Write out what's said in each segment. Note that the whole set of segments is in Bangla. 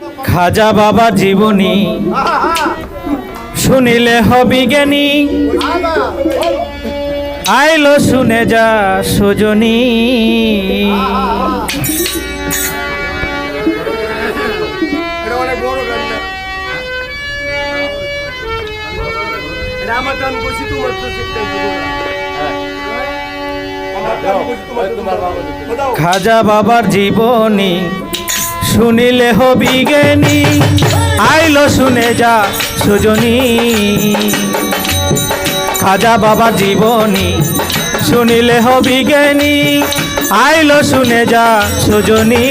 খাজা বাবা জীবনী শুনিলে হবি জ্ঞানী, আইলো শুনে যা সজনী। খাজা বাবার জীবনী শুনিলে হবি জ্ঞানী, আইলো শুনে যা সজনী। খাজা বাবার জীবনী শুনিলে হবি জ্ঞানী, আইলো শুনে যা সজনী।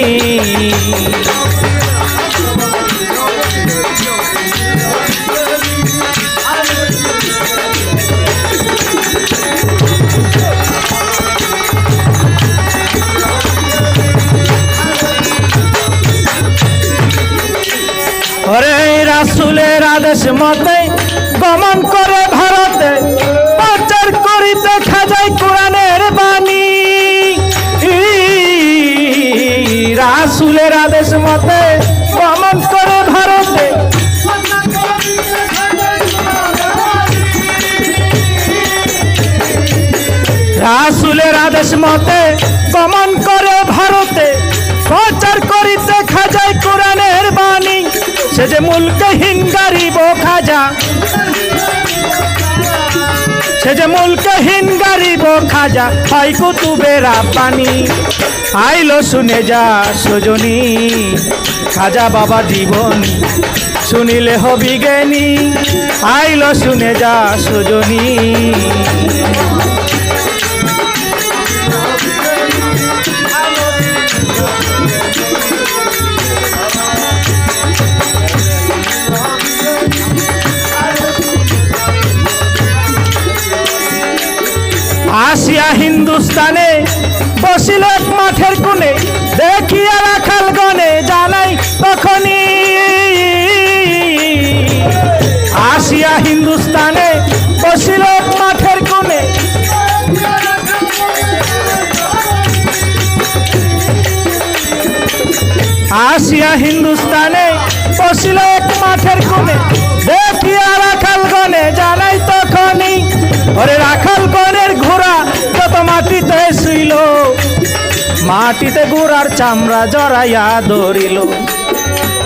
ওরে রাসূলের আদেশ মতে গমন করে ভারতে, প্রচার করিতে খাজাই কোরআনের বাণী। রাসূলের আদেশ মতে গমন করে ভারতে, রাসূলের আদেশ মতে গমন করে ভারতে, প্রচার করিতে খাজাই কোরআনের বাণী। সে যে মুলকহীন গরিব খাজা, সে যে মুলকহীন গরিব খাজা, হয় কুতুবে রাব্বানী। আইলো শুনে যা সজনী, খাজা বাবা জীবনী শুনিলে হবি জ্ঞানী, আইলো শুনে যা সজনী। আসিয়া হিন্দুস্তানে বসিল এক মাঠের কোণে, দেখিয়া রাখাল গনে জানাই তখনই। আসিয়া হিন্দুস্তানে বসিল এক মাঠের কোণে, আসিয়া হিন্দুস্তানে বসিল এক মাঠের কোণে, দেখিয়া রাখাল গনে জানাই তখনই। ওরে রাখাল গনের ঘোড়া যত মাটিতে শুইল, মাটিতে ঘোড়ার চামড়া জড়াইয়া ধরিল।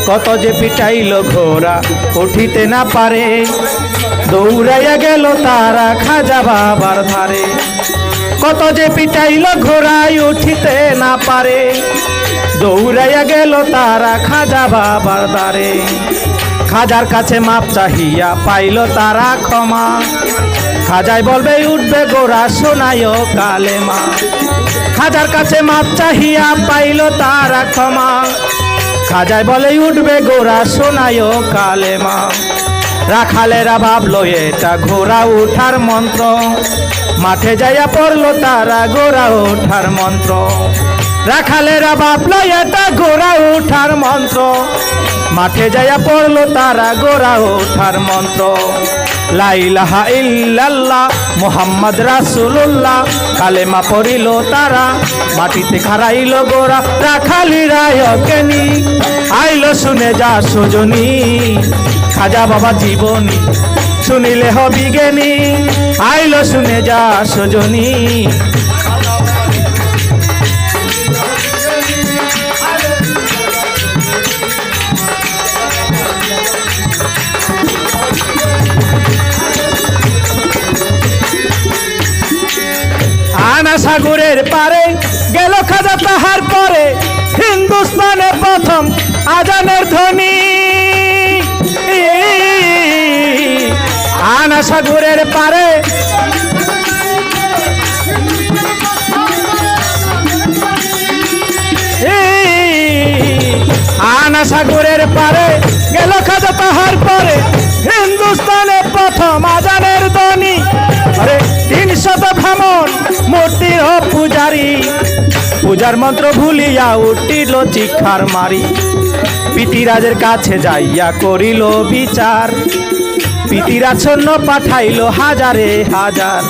কত যে পিটাইল ঘোড়া উঠিতে না পারে, দৌড়াইয়া গেল তারা খাজা বাবার ধারে। কত যে পিটাইল ঘোড়ায় উঠিতে না পারে, দৌড়াইয়া গেল তারা খাজা বাবার দ্বারে। খাজার কাছে মাপ চাহিয়া পাইল তারা ক্ষমা, খাজাই বলবে উঠবে গোরা শোনায় কালেমা। খাজার কাছে মাপ চাহিয়া পাইল তারা ক্ষমা, খাজাই বলে উঠবে গোরা শোনায় কালেমা। রাখালেরা ভাবলো এটা ঘোড়া উঠার মন্ত্র, মাঠে যাইয়া পড়লো তারা ঘোড়া ওঠার মন্ত্র। রাখালেরা ভাবলো এটা ঘোড়া উঠার মন্ত্র, মাঠে যাইয়া পড়লো তারা ঘোড়া ওঠার মন্ত্র। লা ইলাহা ইল্লাল্লাহ মুহাম্মদ রাসূলুল্লাহ কালেমা পড়িল তারা, মাটিতে খাড়াইল গোরা রাখালিরা জ্ঞানী। আইলো শুনে যা সজনী, খাজা বাবা জীবনী শুনিলে হবি জ্ঞানী, আইলো শুনে যা সজনী। আনা সাগরের পারে গেল খাজা তাহার পরে, হিন্দুস্তানের প্রথম আজানের ধ্বনি। আনা সাগরের পারে আনা সাগরের পারে গেল খাজা তাহার পরে, হিন্দুস্তানের প্রথম আজানের ধ্বনি। আরে ৩০০ ব্রাহ্মণ মূর্তির পূজারী, পূজার মন্ত্র ভুলিয়া উঠিল চিৎকার মারি। পিতিরাজের কাছে যাইয়া করিল বিচার, পিতিরাজ সৈন্য পাঠাইল হাজারে হাজার।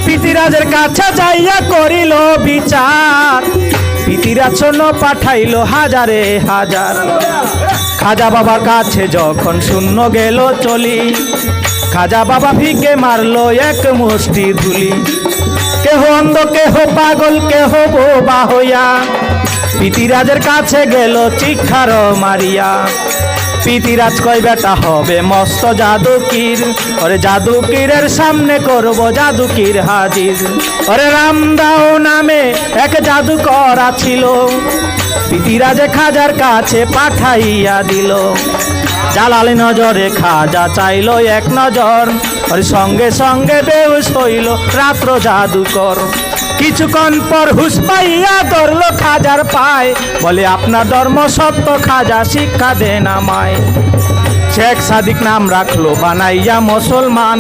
পিতিরাজের কাছে যাইয়া করিল বিচার, পিতিরাজ সৈন্য পাঠাইল হাজারে হাজার। খাজা বাবার কাছে যখন শূন্য গেল চলি, খাজা বাবা ভিকে মারলো এক মুষ্টি ধুলি। কেহ অন্ধ কেহ পাগল কেহ বোবা হইয়া পিতিরাজের কাছে গেল চিক্ষার মারিয়া। পিতিরাজ কয় বেটা হবে মস্ত জাদুকির, ওরে জাদুকিরের সামনে করব জাদুকির হাজির। ওরে রামদাও নামে এক জাদুকর ছিল, পিতিরাজে খাজার কাছে পাঠাইয়া দিল। জালালি নজরে খাজা চাইল এক নজর, ওরে সঙ্গে সঙ্গে বেহুশ হইল রাত্র জাদুকর। কিছুক্ষণ পর হুশ পাইয়া ধরল খাজার পায়, বলে আপনার ধর্ম সত্য খাজা শিক্ষা দেন আমায়। শেখ সাদিক নাম রাখলো বানাইয়া মুসলমান,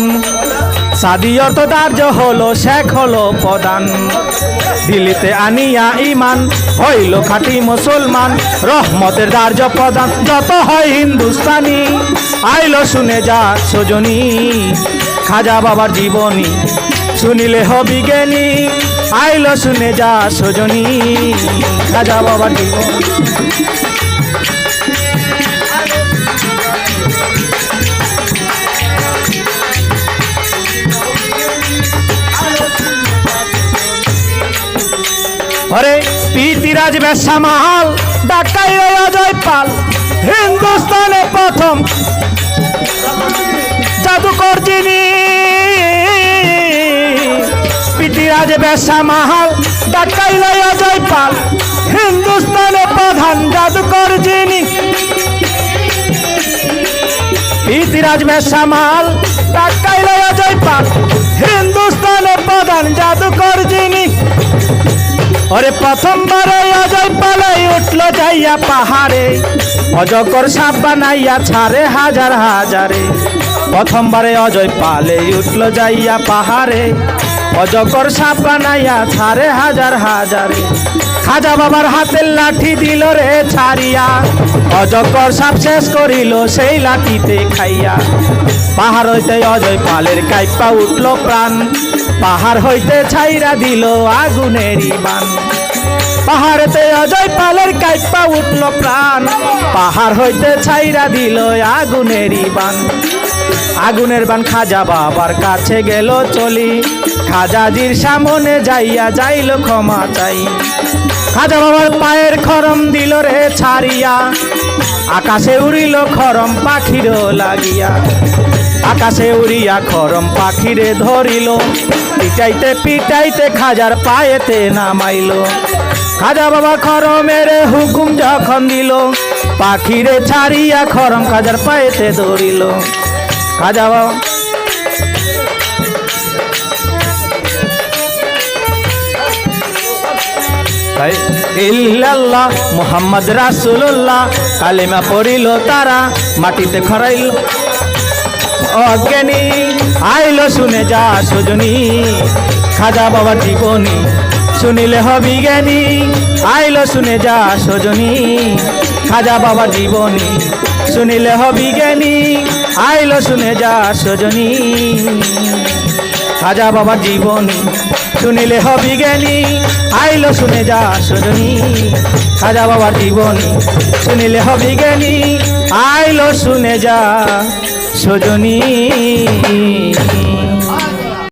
সাদি অর্থ ধার্য হলো শেখ হলো প্রধান। দিল্লিতে আনিয়া ইমান হইল খাঁটি মুসলমান, রহমতের ধার্য প্রধান যত হয় হিন্দুস্তানি। আইলো শুনে যা সজনী খাজা বাবার জীবনী, শুনিলে হবি জ্ঞানী। আইলো শুনে যা সজনী খাজা বাবার জীবনী। ওরে পিতিরাজ বেশ্যা মাল ডাকাই অজয় পাল, হিন্দুস্তানে প্রথম জাদুকর যিনি। পিতিরাজ বেশ্যা মাল ডাকাই অজয় পাল, হিন্দুস্তানে প্রধান জাদুকর যিনি। পিতিরাজ বেশ্যা মাল ডাকাই অজয় পাল, হিন্দুস্তানে প্রধান জাদুকর যিনি। ওরে প্রথমবারে অজয় পালাই উঠলো যাইয়া পাহাড়ে, অজগর সাপ বানাইয়া ছাড়ে হাজার হাজারে। প্রথমবারে অজয় পালে উঠলো যাইয়া পাহাড়ে, অজগর সাপ বানাইয়া ছাড়ে হাজার হাজারে। খাজা বাবার হাতের লাঠি দিল রে ছাড়িয়া, অজগর সাপ শেষ করিল সেই লাঠিতে খাইয়া। পাহাড় হইতে অজয় পালের কাইপা উঠলো প্রাণ, পাহাড় হইতে ছাইরা দিল আগুনেরই বান। পাহাড়েতে অজয় পালের কাইপা উঠলো প্রাণ, পাহাড় হইতে ছাইরা দিল আগুনেরই বান। আগুনের বান খাজা বাবার কাছে গেল চলি, খাজাজির সামনে যাইয়া যাইল ক্ষমা চাই। খাজা বাবার পায়ের খরম দিল রে ছাড়িয়া, আকাশে উড়িল খরম পাখির লাগিয়া। আকাশে উড়িয়া খরম পাখিরে ধরিল, পিটাইতে পিটাইতে খাজার পায়েতে নামাইল। খাজা বাবা খরমের হুকুম যখন দিল, পাখিরে ছাড়িয়া খরম খাজার পায়েতে ধরিল। খাজা বাবা ইল্লাল্লাহ মুহাম্মদ রাসূলুল্লাহ কালেমা পড়িল তারা, মাটিতে খরাইল অজ্ঞানী। আইলো শুনে যা সজনী খাজা বাবার জীবনী, শুনিলে হবি জ্ঞানী। আইলো শুনে যা সজনী খাজা বাবার জীবনী, শুনিলে হবি জ্ঞানী। আইলো শুনে যা সজনী খাজা বাবার জীবনী, শুনিলে হবি জ্ঞানী। আইলো শুনে যা সজনী খাজা বাবার জীবনী, শুনিলে হবি জ্ঞানী। আইলো শুনে যা সজনী।